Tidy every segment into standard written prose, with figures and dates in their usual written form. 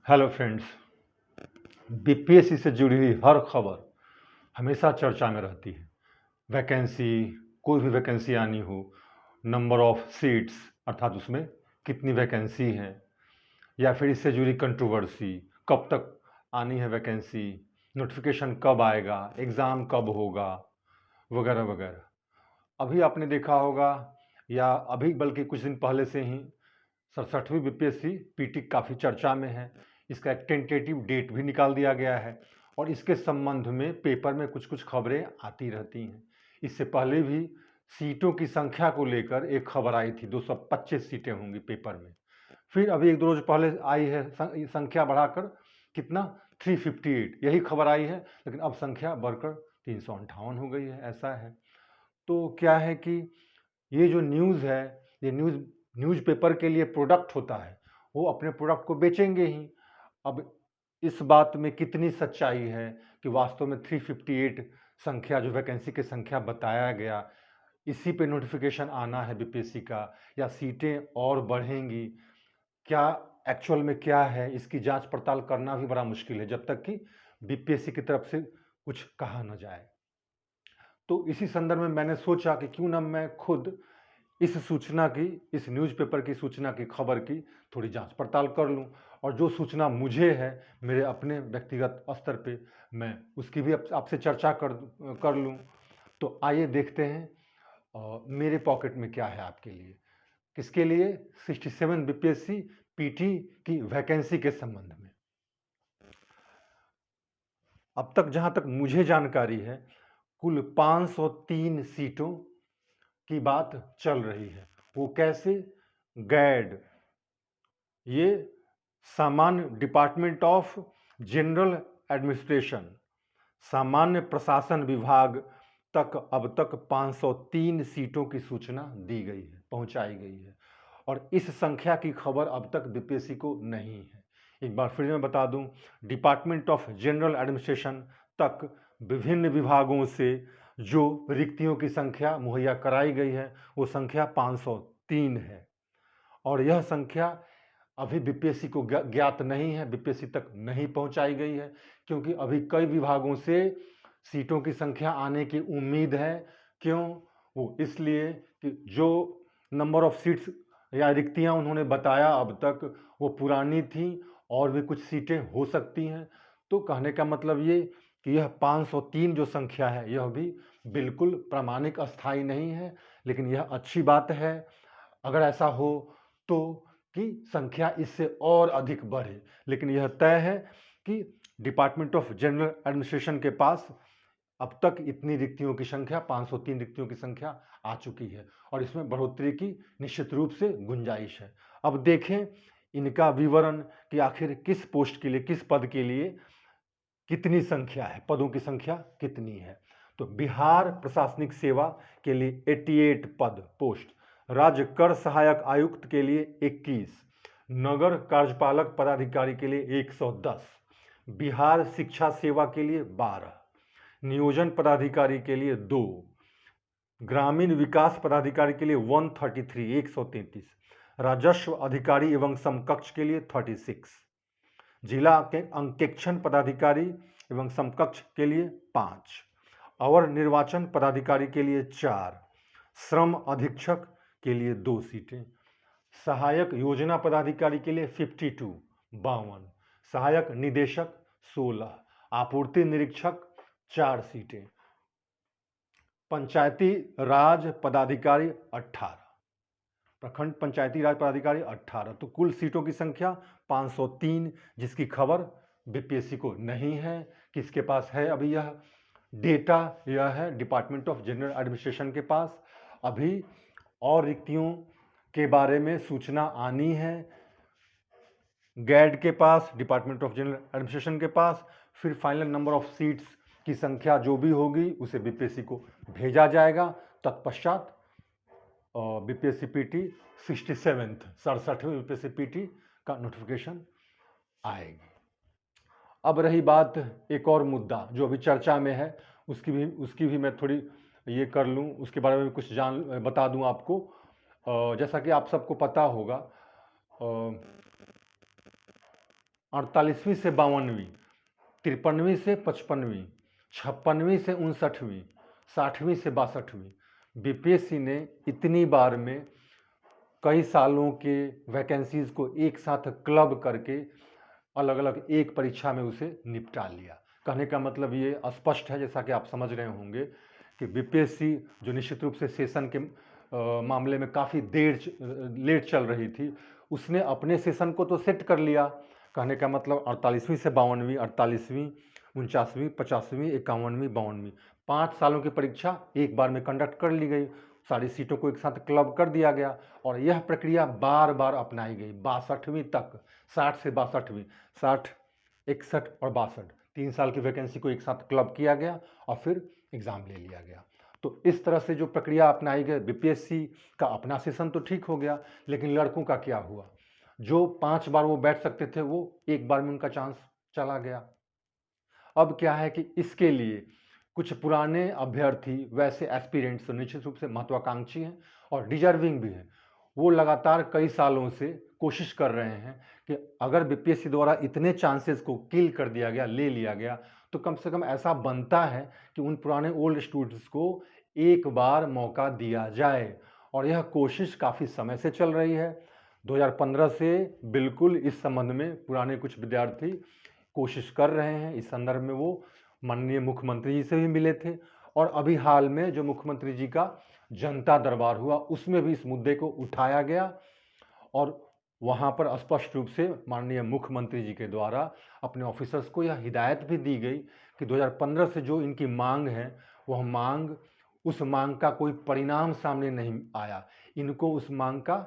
Hello friends. BPSC से जुड़ी हुई हर खबर हमेशा चर्चा में रहती है। वैकेंसी, कोई भी वैकेंसी आनी हो, नंबर ऑफ सीट्स अर्थात उसमें कितनी वैकेंसी है, या फिर इससे जुड़ी कंट्रोवर्सी, कब तक आनी है वैकेंसी, नोटिफिकेशन कब आएगा, एग्ज़ाम कब होगा, वगैरह वगैरह। अभी आपने देखा होगा, या अभी बल्कि कुछ दिन पहले से ही 67वीं बीपीएससी पीटी काफ़ी चर्चा में है। इसका एक टेंटेटिव डेट भी निकाल दिया गया है और इसके संबंध में पेपर में कुछ कुछ खबरें आती रहती हैं। इससे पहले भी सीटों की संख्या को लेकर एक खबर आई थी, 225 सीटें होंगी पेपर में। फिर अभी एक दो रोज पहले आई है संख्या बढ़ाकर कितना 358, यही खबर आई है, लेकिन अब संख्या बढ़कर 358 हो गई है। ऐसा है तो क्या है कि ये जो न्यूज़ है, ये न्यूज़पेपर के लिए प्रोडक्ट होता है, वो अपने प्रोडक्ट को बेचेंगे ही। अब इस बात में कितनी सच्चाई है कि वास्तव में 358 संख्या, जो वैकेंसी की संख्या बताया गया, इसी पे नोटिफिकेशन आना है बीपीएससी का, या सीटें और बढ़ेंगी, क्या एक्चुअल में क्या है, इसकी जांच पड़ताल करना भी बड़ा मुश्किल है जब तक कि बीपीएससी की तरफ से कुछ कहा न जाए। तो इसी संदर्भ में मैंने सोचा कि क्यों ना मैं खुद इस सूचना की, इस न्यूज़पेपर की सूचना की, खबर की थोड़ी जांच पड़ताल कर लूं, और जो सूचना मुझे है मेरे अपने व्यक्तिगत स्तर पे, मैं उसकी भी आपसे चर्चा कर लूं। तो आइए देखते हैं मेरे पॉकेट में क्या है आपके लिए। किसके लिए? 67 बीपीएससी पीटी की वैकेंसी के संबंध में। अब तक जहां तक मुझे जानकारी है, कुल 503 सीटों की बात चल रही है। वो कैसे? गैड, ये सामान्य डिपार्टमेंट ऑफ जनरल एडमिनिस्ट्रेशन, सामान्य प्रशासन विभाग तक अब तक 503 सीटों की सूचना दी गई है, पहुंचाई गई है, और इस संख्या की खबर अब तक बीपीएससी को नहीं है। एक बार फिर मैं बता दूं, डिपार्टमेंट ऑफ जनरल एडमिनिस्ट्रेशन तक विभिन्न विभागों से जो रिक्तियों की संख्या मुहैया कराई गई है, वो संख्या 503 है, और यह संख्या अभी बीपीएससी को ज्ञात नहीं है, बीपीएससी तक नहीं पहुंचाई गई है, क्योंकि अभी कई विभागों से सीटों की संख्या आने की उम्मीद है। क्यों? वो इसलिए कि जो नंबर ऑफ सीट्स या रिक्तियां उन्होंने बताया अब तक, वो पुरानी थी, और भी कुछ सीटें हो सकती हैं। तो कहने का मतलब ये कि यह 503 जो संख्या है, यह भी बिल्कुल प्रामाणिक, अस्थायी नहीं है, लेकिन यह अच्छी बात है अगर ऐसा हो तो, कि संख्या इससे और अधिक बढ़े। लेकिन यह तय है कि डिपार्टमेंट ऑफ जनरल एडमिनिस्ट्रेशन के पास अब तक इतनी रिक्तियों की संख्या, 503 रिक्तियों की संख्या आ चुकी है, और इसमें बढ़ोतरी की निश्चित रूप से गुंजाइश है। अब देखें इनका विवरण कि आखिर किस पोस्ट के लिए, किस पद के लिए कितनी संख्या है, पदों की संख्या कितनी है। तो बिहार प्रशासनिक सेवा के लिए 88 पद, पोस्ट। राज्य कर सहायक आयुक्त के लिए 21, नगर कार्यपालक पदाधिकारी के लिए 110, बिहार शिक्षा सेवा के लिए 12, नियोजन पदाधिकारी के लिए 2, ग्रामीण विकास पदाधिकारी के लिए 133, 133, राजस्व अधिकारी एवं समकक्ष के लिए 36, जिला अंकेक्षण पदाधिकारी एवं समकक्ष के लिए 5, अवर निर्वाचन पदाधिकारी के लिए 4, श्रम अधीक्षक के लिए 2 सीटें, सहायक योजना पदाधिकारी के लिए 52, 52, सहायक निदेशक 16, आपूर्ति निरीक्षक 4 सीटें, पंचायती राज पदाधिकारी 18, प्रखंड पंचायती राज पदाधिकारी 18। तो कुल सीटों की संख्या 503, जिसकी खबर बीपीएससी को नहीं है। किसके पास है अभी यह डेटा? यह है डिपार्टमेंट ऑफ जनरल एडमिनिस्ट्रेशन के पास। अभी और रिक्तियों के बारे में सूचना आनी है गैड के पास, डिपार्टमेंट ऑफ जनरल एडमिनिस्ट्रेशन के पास, फिर फाइनल नंबर ऑफ सीट्स की संख्या जो भी होगी उसे बीपीएससी को भेजा जाएगा। तत्पश्चात बीपीएससी पीटी 67वीं बीपीएससी पीटी का नोटिफिकेशन आएगी। अब रही बात एक और मुद्दा जो अभी चर्चा में है, उसकी भी मैं थोड़ी ये कर लूँ, उसके बारे में कुछ बता दूँ आपको। जैसा कि आप सबको पता होगा, 48वीं से 52वीं, 53वीं से 55वीं, 56वीं से 59वीं, 60वीं से 62वीं, बीपीएससी ने इतनी बार में कई सालों के वैकेंसीज को एक साथ क्लब करके अलग अलग एक परीक्षा में उसे निपटा लिया। कहने का मतलब ये स्पष्ट है, जैसा कि आप समझ रहे होंगे, कि बीपीएससी जो निश्चित रूप से सेशन के मामले में काफ़ी लेट चल रही थी, उसने अपने सेशन को तो सेट कर लिया। कहने का मतलब 48वीं से 52वीं, 48वीं, 49वीं, 50वीं, 51वीं, 52वीं 5 सालों की परीक्षा एक बार में कंडक्ट कर ली गई, सारी सीटों को एक साथ क्लब कर दिया गया और यह प्रक्रिया बार बार अपनाई गई 62वीं तक, 60 से 62वीं, 60, 61 और 62, 3 साल की वैकेंसी को एक साथ क्लब किया गया और फिर एग्ज़ाम ले लिया गया। तो इस तरह से जो प्रक्रिया अपनाई गई, बीपीएससी का अपना सेशन तो ठीक हो गया, लेकिन लड़कों का क्या हुआ? जो 5 बार वो बैठ सकते थे, वो एक बार में उनका चांस चला गया। अब क्या है कि इसके लिए कुछ पुराने अभ्यर्थी, वैसे एस्पिरेंट्स तो निश्चित रूप से महत्वाकांक्षी हैं और डिजर्विंग भी हैं। वो लगातार कई सालों से कोशिश कर रहे हैं कि अगर बीपीएससी द्वारा इतने चांसेस को किल कर दिया गया, ले लिया गया, तो कम से कम ऐसा बनता है कि उन पुराने ओल्ड स्टूडेंट्स को एक बार मौका दिया जाए और यह कोशिश काफ़ी समय से चल रही है। 2015 से बिल्कुल इस संबंध में पुराने कुछ विद्यार्थी कोशिश कर रहे हैं। इस संदर्भ में वो माननीय मुख्यमंत्री जी से भी मिले थे और अभी हाल में जो मुख्यमंत्री जी का जनता दरबार हुआ, उसमें भी इस मुद्दे को उठाया गया और वहाँ पर स्पष्ट रूप से माननीय मुख्यमंत्री जी के द्वारा अपने ऑफिसर्स को यह हिदायत भी दी गई कि 2015 से जो इनकी मांग है, वह मांग, उस मांग का कोई परिणाम सामने नहीं आया, इनको उस मांग का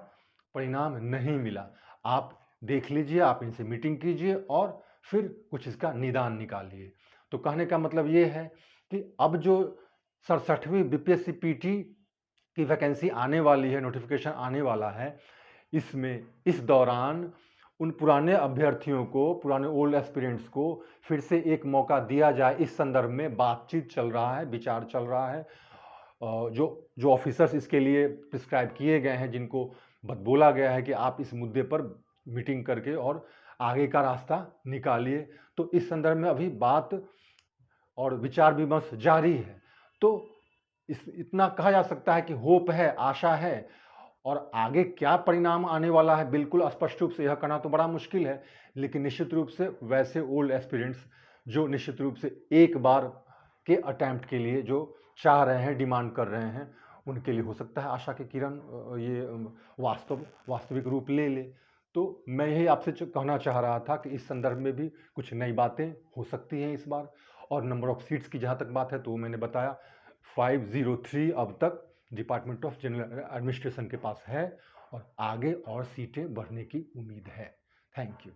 परिणाम नहीं मिला। आप देख लीजिए, आप इनसे मीटिंग कीजिए और फिर कुछ इसका निदान निकालिए। तो कहने का मतलब ये है कि अब जो 67वीं बीपीएससी पीटी की वैकेंसी आने वाली है, नोटिफिकेशन आने वाला है, इसमें इस दौरान उन पुराने अभ्यर्थियों को, पुराने ओल्ड एस्पिरेंट्स को फिर से एक मौका दिया जाए, इस संदर्भ में बातचीत चल रहा है, विचार चल रहा है। जो ऑफिसर्स इसके लिए प्रिस्क्राइब किए गए हैं, जिनको बोला गया है कि आप इस मुद्दे पर मीटिंग करके और आगे का रास्ता निकालिए, तो इस संदर्भ में अभी बात और विचार विमर्श जारी है। तो इतना कहा जा सकता है कि होप है, आशा है, और आगे क्या परिणाम आने वाला है बिल्कुल स्पष्ट रूप से यह कहना तो बड़ा मुश्किल है, लेकिन निश्चित रूप से वैसे ओल्ड एस्पिरेंट्स जो निश्चित रूप से एक बार के अटेम्प्ट के लिए जो चाह रहे हैं, डिमांड कर रहे हैं, उनके लिए हो सकता है आशा की किरण ये वास्तविक रूप ले ले। तो मैं यही आपसे कहना चाह रहा था कि इस संदर्भ में भी कुछ नई बातें हो सकती हैं इस बार। और नंबर ऑफ सीट्स की जहाँ तक बात है तो मैंने बताया 503 अब तक डिपार्टमेंट ऑफ जनरल एडमिनिस्ट्रेशन के पास है और आगे और सीटें बढ़ने की उम्मीद है। Thank you.